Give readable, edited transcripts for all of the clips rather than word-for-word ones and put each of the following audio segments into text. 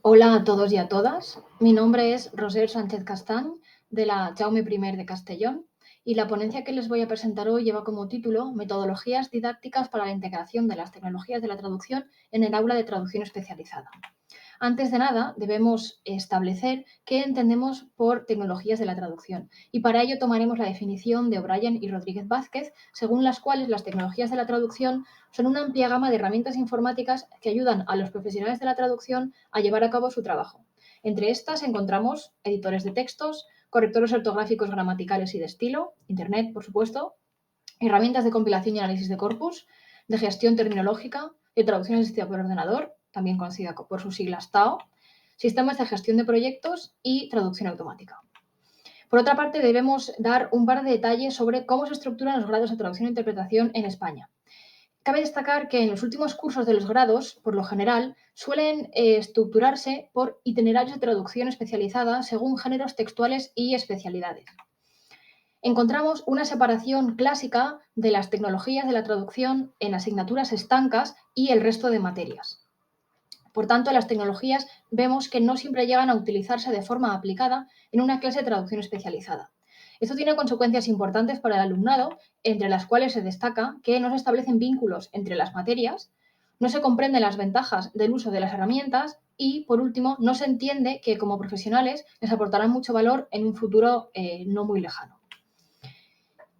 Hola a todos y a todas. Mi nombre es Roser Sánchez Castany, de la Jaume I de Castellón, y la ponencia que les voy a presentar hoy lleva como título Metodologías didácticas para la integración de las tecnologías de la traducción en el aula de traducción especializada. Antes de nada, debemos establecer qué entendemos por tecnologías de la traducción, y para ello tomaremos la definición de O'Brien y Rodríguez Vázquez, según las cuales las tecnologías de la traducción son una amplia gama de herramientas informáticas que ayudan a los profesionales de la traducción a llevar a cabo su trabajo. Entre estas encontramos editores de textos, correctores ortográficos, gramaticales y de estilo, Internet, por supuesto, herramientas de compilación y análisis de corpus, de gestión terminológica, de traducción asistida por ordenador, también conocida por sus siglas TAO, sistemas de gestión de proyectos y traducción automática. Por otra parte, debemos dar un par de detalles sobre cómo se estructuran los grados de traducción e interpretación en España. Cabe destacar que en los últimos cursos de los grados, por lo general, suelen estructurarse por itinerarios de traducción especializada según géneros textuales y especialidades. Encontramos una separación clásica de las tecnologías de la traducción en asignaturas estancas y el resto de materias. Por tanto, las tecnologías vemos que no siempre llegan a utilizarse de forma aplicada en una clase de traducción especializada. Esto tiene consecuencias importantes para el alumnado, entre las cuales se destaca que no se establecen vínculos entre las materias, no se comprenden las ventajas del uso de las herramientas y, por último, no se entiende que como profesionales les aportarán mucho valor en un futuro no muy lejano.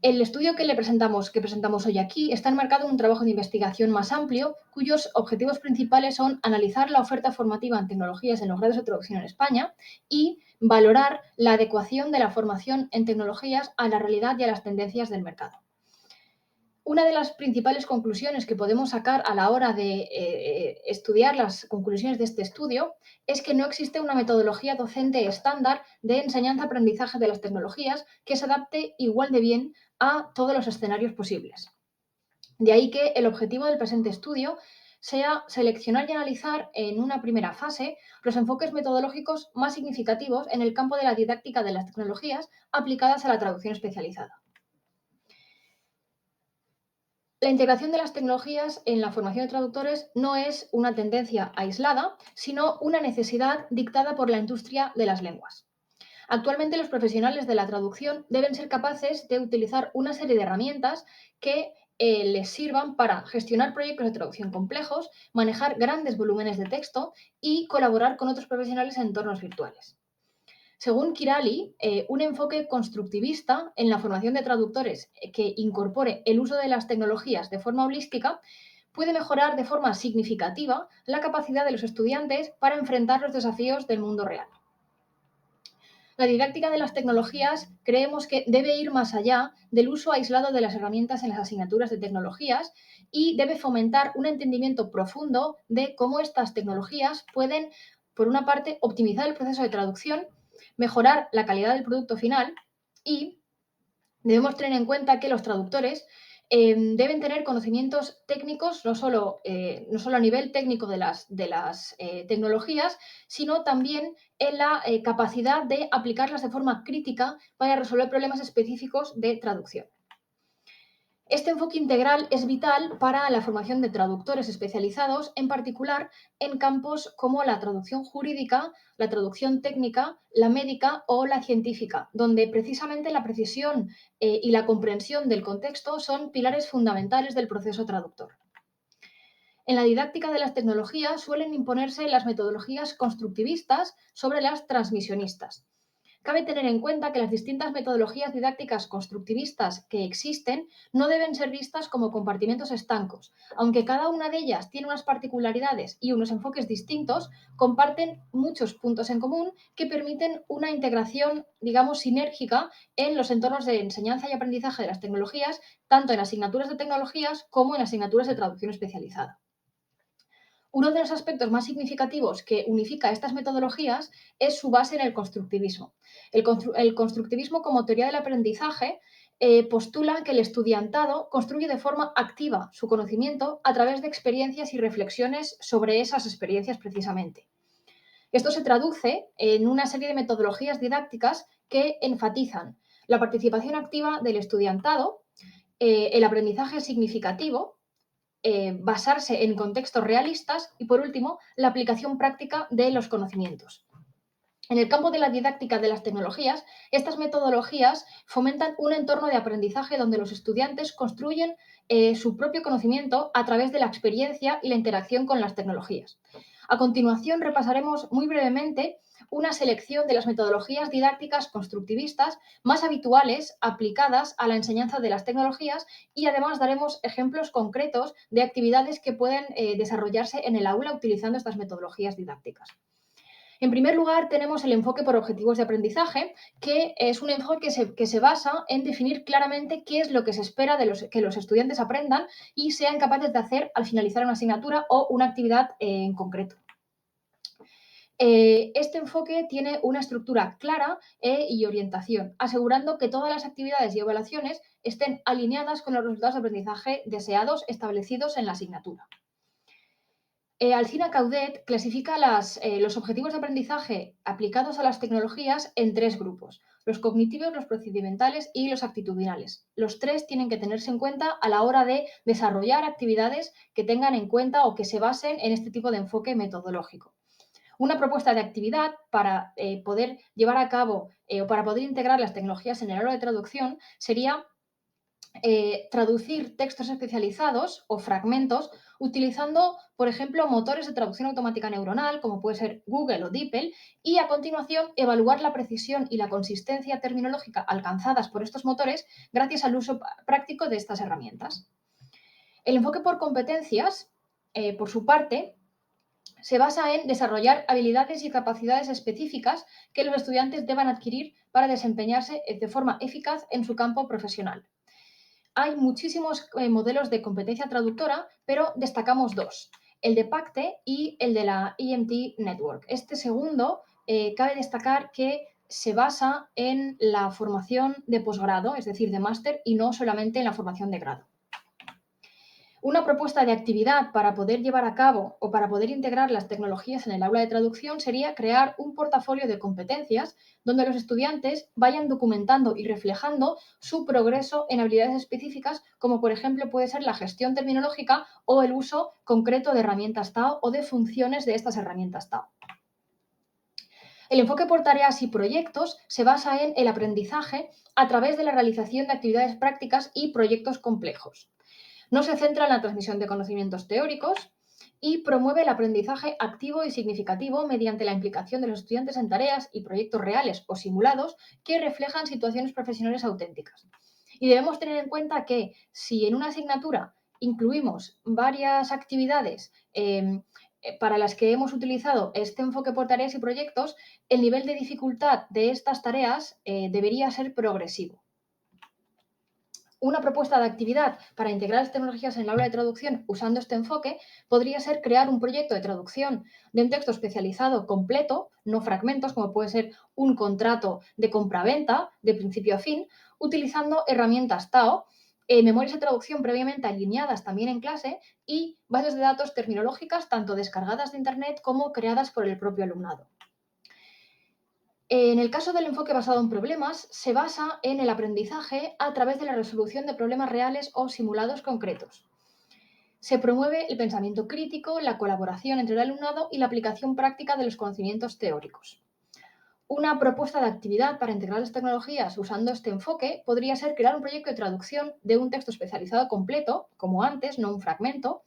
El estudio que presentamos hoy aquí está enmarcado en un trabajo de investigación más amplio, cuyos objetivos principales son analizar la oferta formativa en tecnologías en los grados de traducción en España y valorar la adecuación de la formación en tecnologías a la realidad y a las tendencias del mercado. Una de las principales conclusiones que podemos sacar a la hora de estudiar las conclusiones de este estudio es que no existe una metodología docente estándar de enseñanza-aprendizaje de las tecnologías que se adapte igual de bien a todos los escenarios posibles. De ahí que el objetivo del presente estudio sea seleccionar y analizar en una primera fase los enfoques metodológicos más significativos en el campo de la didáctica de las tecnologías aplicadas a la traducción especializada. La integración de las tecnologías en la formación de traductores no es una tendencia aislada, sino una necesidad dictada por la industria de las lenguas. Actualmente los profesionales de la traducción deben ser capaces de utilizar una serie de herramientas que les sirvan para gestionar proyectos de traducción complejos, manejar grandes volúmenes de texto y colaborar con otros profesionales en entornos virtuales. Según Kirali, un enfoque constructivista en la formación de traductores que incorpore el uso de las tecnologías de forma holística puede mejorar de forma significativa la capacidad de los estudiantes para enfrentar los desafíos del mundo real. La didáctica de las tecnologías creemos que debe ir más allá del uso aislado de las herramientas en las asignaturas de tecnologías y debe fomentar un entendimiento profundo de cómo estas tecnologías pueden, por una parte, optimizar el proceso de traducción, mejorar la calidad del producto final y debemos tener en cuenta que los traductores deben tener conocimientos técnicos, no solo a nivel técnico de las tecnologías, sino también en la capacidad de aplicarlas de forma crítica para resolver problemas específicos de traducción. Este enfoque integral es vital para la formación de traductores especializados, en particular en campos como la traducción jurídica, la traducción técnica, la médica o la científica, donde precisamente la precisión y la comprensión del contexto son pilares fundamentales del proceso traductor. En la didáctica de las tecnologías suelen imponerse las metodologías constructivistas sobre las transmisionistas. Cabe tener en cuenta que las distintas metodologías didácticas constructivistas que existen no deben ser vistas como compartimentos estancos. Aunque cada una de ellas tiene unas particularidades y unos enfoques distintos, comparten muchos puntos en común que permiten una integración, digamos, sinérgica en los entornos de enseñanza y aprendizaje de las tecnologías, tanto en asignaturas de tecnologías como en asignaturas de traducción especializada. Uno de los aspectos más significativos que unifica estas metodologías es su base en el constructivismo. El constructivismo como teoría del aprendizaje postula que el estudiantado construye de forma activa su conocimiento a través de experiencias y reflexiones sobre esas experiencias precisamente. Esto se traduce en una serie de metodologías didácticas que enfatizan la participación activa del estudiantado, el aprendizaje significativo, basarse en contextos realistas y, por último, la aplicación práctica de los conocimientos. En el campo de la didáctica de las tecnologías, estas metodologías fomentan un entorno de aprendizaje donde los estudiantes construyen su propio conocimiento a través de la experiencia y la interacción con las tecnologías. A continuación, repasaremos muy brevemente una selección de las metodologías didácticas constructivistas más habituales aplicadas a la enseñanza de las tecnologías y además daremos ejemplos concretos de actividades que pueden desarrollarse en el aula utilizando estas metodologías didácticas. En primer lugar, tenemos el enfoque por objetivos de aprendizaje, que es un enfoque que se basa en definir claramente qué es lo que se espera de que los estudiantes aprendan y sean capaces de hacer al finalizar una asignatura o una actividad en concreto. Este enfoque tiene una estructura clara y orientación, asegurando que todas las actividades y evaluaciones estén alineadas con los resultados de aprendizaje deseados establecidos en la asignatura. Alcina Caudet clasifica los objetivos de aprendizaje aplicados a las tecnologías en 3 grupos: los cognitivos, los procedimentales y los actitudinales. Los 3 tienen que tenerse en cuenta a la hora de desarrollar actividades que tengan en cuenta o que se basen en este tipo de enfoque metodológico. Una propuesta de actividad para poder llevar a cabo o para poder integrar las tecnologías en el aula de traducción sería traducir textos especializados o fragmentos utilizando, por ejemplo, motores de traducción automática neuronal, como puede ser Google o DeepL, y a continuación evaluar la precisión y la consistencia terminológica alcanzadas por estos motores gracias al uso práctico de estas herramientas. El enfoque por competencias, por su parte, se basa en desarrollar habilidades y capacidades específicas que los estudiantes deban adquirir para desempeñarse de forma eficaz en su campo profesional. Hay muchísimos modelos de competencia traductora, pero destacamos 2, el de PACTE y el de la EMT Network. Este segundo, cabe destacar que se basa en la formación de posgrado, es decir, de máster, y no solamente en la formación de grado. Una propuesta de actividad para poder llevar a cabo o para poder integrar las tecnologías en el aula de traducción sería crear un portafolio de competencias donde los estudiantes vayan documentando y reflejando su progreso en habilidades específicas, como por ejemplo puede ser la gestión terminológica o el uso concreto de herramientas TAO o de funciones de estas herramientas TAO. El enfoque por tareas y proyectos se basa en el aprendizaje a través de la realización de actividades prácticas y proyectos complejos. No se centra en la transmisión de conocimientos teóricos y promueve el aprendizaje activo y significativo mediante la implicación de los estudiantes en tareas y proyectos reales o simulados que reflejan situaciones profesionales auténticas. Y debemos tener en cuenta que si en una asignatura incluimos varias actividades para las que hemos utilizado este enfoque por tareas y proyectos, el nivel de dificultad de estas tareas debería ser progresivo. Una propuesta de actividad para integrar las tecnologías en el aula de traducción usando este enfoque podría ser crear un proyecto de traducción de un texto especializado completo, no fragmentos, como puede ser un contrato de compraventa de principio a fin, utilizando herramientas TAO, memorias de traducción previamente alineadas también en clase y bases de datos terminológicas tanto descargadas de Internet como creadas por el propio alumnado. En el caso del enfoque basado en problemas, se basa en el aprendizaje a través de la resolución de problemas reales o simulados concretos. Se promueve el pensamiento crítico, la colaboración entre el alumnado y la aplicación práctica de los conocimientos teóricos. Una propuesta de actividad para integrar las tecnologías usando este enfoque podría ser crear un proyecto de traducción de un texto especializado completo, como antes, no un fragmento,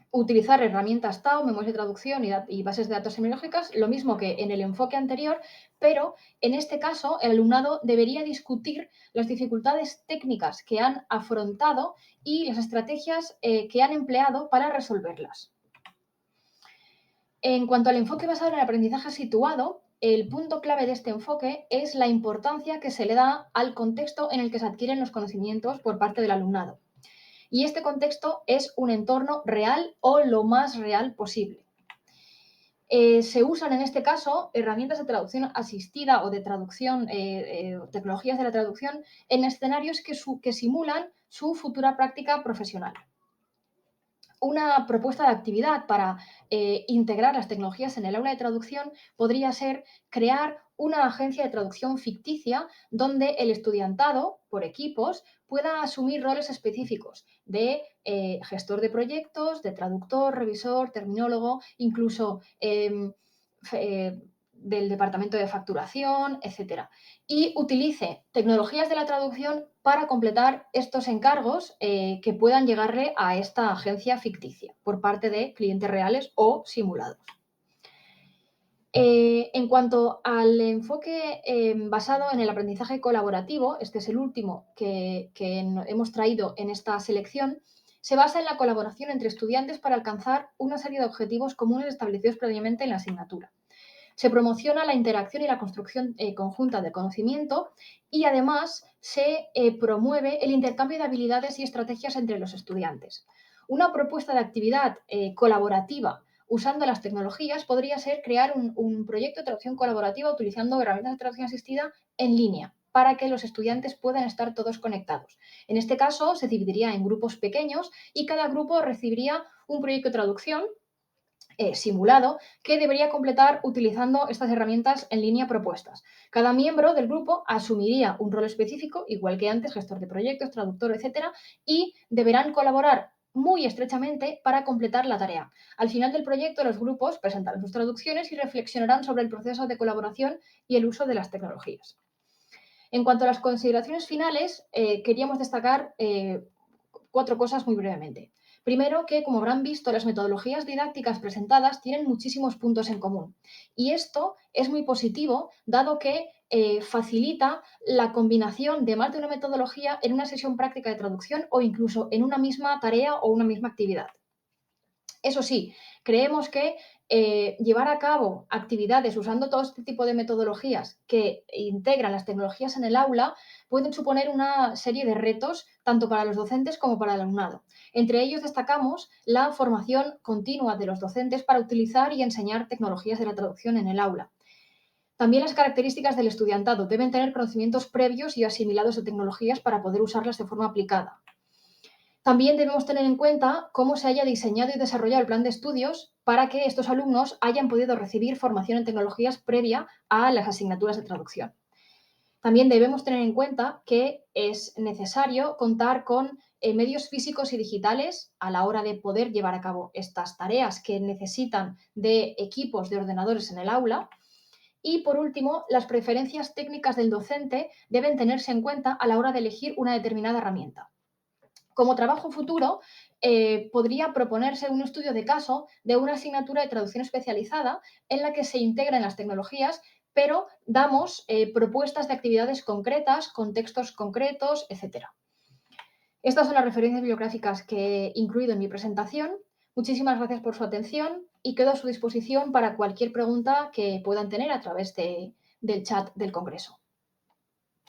utilizar herramientas TAO, memorias de traducción y bases de datos semiológicas, lo mismo que en el enfoque anterior, pero en este caso el alumnado debería discutir las dificultades técnicas que han afrontado y las estrategias que han empleado para resolverlas. En cuanto al enfoque basado en el aprendizaje situado, el punto clave de este enfoque es la importancia que se le da al contexto en el que se adquieren los conocimientos por parte del alumnado. Y este contexto es un entorno real o lo más real posible. Se usan en este caso herramientas de traducción asistida o de traducción, tecnologías de la traducción en escenarios que simulan su futura práctica profesional. Una propuesta de actividad para integrar las tecnologías en el aula de traducción podría ser crear una agencia de traducción ficticia donde el estudiantado, por equipos, pueda asumir roles específicos de gestor de proyectos, de traductor, revisor, terminólogo, incluso del departamento de facturación, etcétera, y utilice tecnologías de la traducción para completar estos encargos que puedan llegarle a esta agencia ficticia por parte de clientes reales o simulados. En cuanto al enfoque basado en el aprendizaje colaborativo, este es el último que hemos traído en esta selección, se basa en la colaboración entre estudiantes para alcanzar una serie de objetivos comunes establecidos previamente en la asignatura. Se promociona la interacción y la construcción conjunta de conocimiento y además se promueve el intercambio de habilidades y estrategias entre los estudiantes. Una propuesta de actividad colaborativa usando las tecnologías podría ser crear un proyecto de traducción colaborativa utilizando herramientas de traducción asistida en línea para que los estudiantes puedan estar todos conectados. En este caso, se dividiría en grupos pequeños y cada grupo recibiría un proyecto de traducción simulado que debería completar utilizando estas herramientas en línea propuestas. Cada miembro del grupo asumiría un rol específico, igual que antes, gestor de proyectos, traductor, etcétera, y deberán colaborar muy estrechamente para completar la tarea. Al final del proyecto, los grupos presentarán sus traducciones y reflexionarán sobre el proceso de colaboración y el uso de las tecnologías. En cuanto a las consideraciones finales, queríamos destacar 4 cosas muy brevemente. Primero, que como habrán visto, las metodologías didácticas presentadas tienen muchísimos puntos en común. Y esto es muy positivo, dado que facilita la combinación de más de una metodología en una sesión práctica de traducción o incluso en una misma tarea o una misma actividad. Eso sí, creemos que llevar a cabo actividades usando todo este tipo de metodologías que integran las tecnologías en el aula pueden suponer una serie de retos tanto para los docentes como para el alumnado. Entre ellos destacamos la formación continua de los docentes para utilizar y enseñar tecnologías de la traducción en el aula. También las características del estudiantado deben tener conocimientos previos y asimilados de tecnologías para poder usarlas de forma aplicada. También debemos tener en cuenta cómo se haya diseñado y desarrollado el plan de estudios para que estos alumnos hayan podido recibir formación en tecnologías previa a las asignaturas de traducción. También debemos tener en cuenta que es necesario contar con medios físicos y digitales a la hora de poder llevar a cabo estas tareas que necesitan de equipos de ordenadores en el aula. Y por último, las preferencias técnicas del docente deben tenerse en cuenta a la hora de elegir una determinada herramienta. Como trabajo futuro, podría proponerse un estudio de caso de una asignatura de traducción especializada en la que se integran las tecnologías, pero damos propuestas de actividades concretas, contextos concretos, etcétera. Estas son las referencias bibliográficas que he incluido en mi presentación. Muchísimas gracias por su atención y quedo a su disposición para cualquier pregunta que puedan tener a través del chat del Congreso.